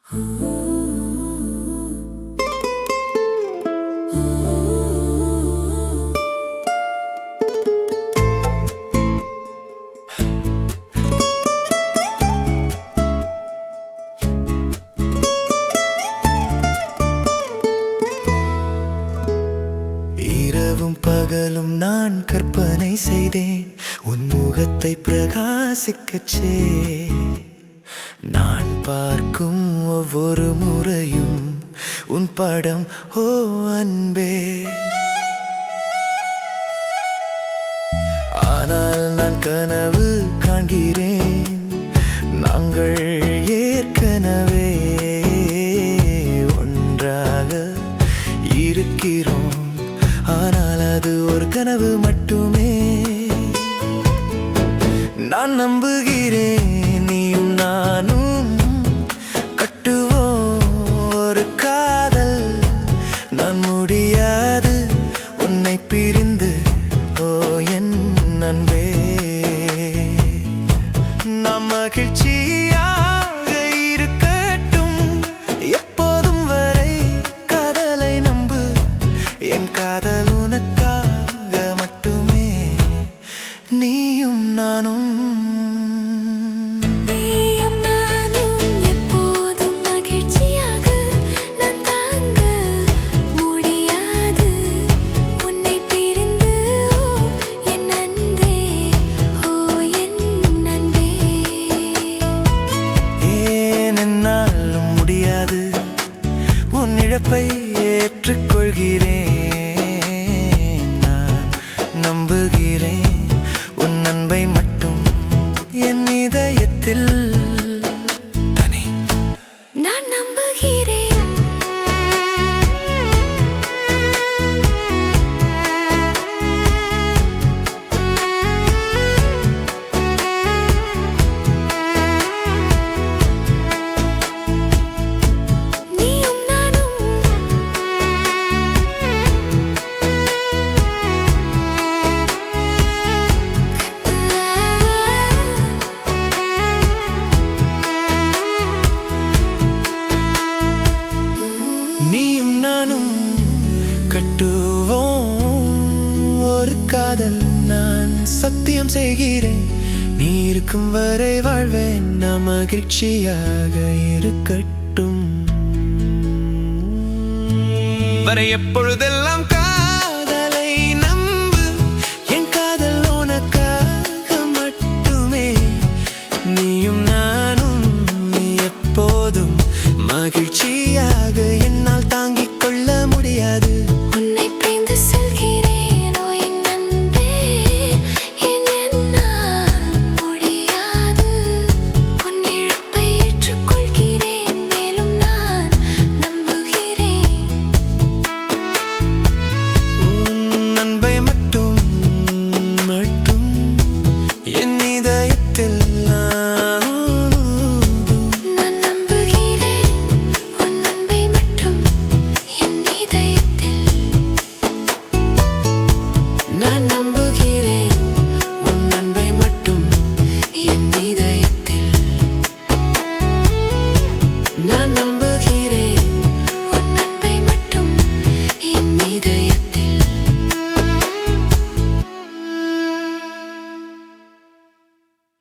இரவும் பகலும் நான் கற்பனை செய்தேன் உன் முகத்தை பிரகாசிக்கச்சே. நான் பார்க்கும் ஒவ்வொரு முறையும் உன் படம் ஓ அன்பே. ஆனால் நான் கனவு காண்கிறேன், நாங்கள் ஏற்கனவே ஒன்றாக இருக்கிறோம். ஆனால் அது ஒரு கனவு மட்டுமே. நான் நம்புகிறேன் நீயும் நானும் கட்டுவோம் ஒரு காதல். நான் முடியாது உன்னை பிரிந்து ஓ என் அன்பே. நாம் மகிழ்ச்சியாக இருக்கட்டும் எப்போதும் வரை. காதலை நம்பு, என் காதல் உனக்காக மட்டுமே. நீயும் நானும் எப்போதும் மகிழ்ச்சியாக நான் தாங்க முடியாது உன்னை பிரிந்து என் அன்பே. ஓ என் அன்பே. ஏன் என்னாலும் முடியாது உன் இழப்பை ஏற்றுக்கொள்கிறேன். நான் நம்புகிறேன் உன் அன்பை மட்டும் என் இதயத்தில் தனி. நான் நம்புகிறேன். நீயும் நானும் நீயும் நானும் கட்டுவோம் ஒரு காதல். நான் சத்தியம் செய்கிறேன், நீ இருக்கும் வரை வாழ்வேன். நான் மகிழ்ச்சியாக இருக்கட்டும் வரை. எப்பொழுதெல்லாம் காதலை நம்பு, என் காதல் உனக்காக மட்டுமே. நீயும் நானும் எப்போதும் மகிழ்ச்சியாக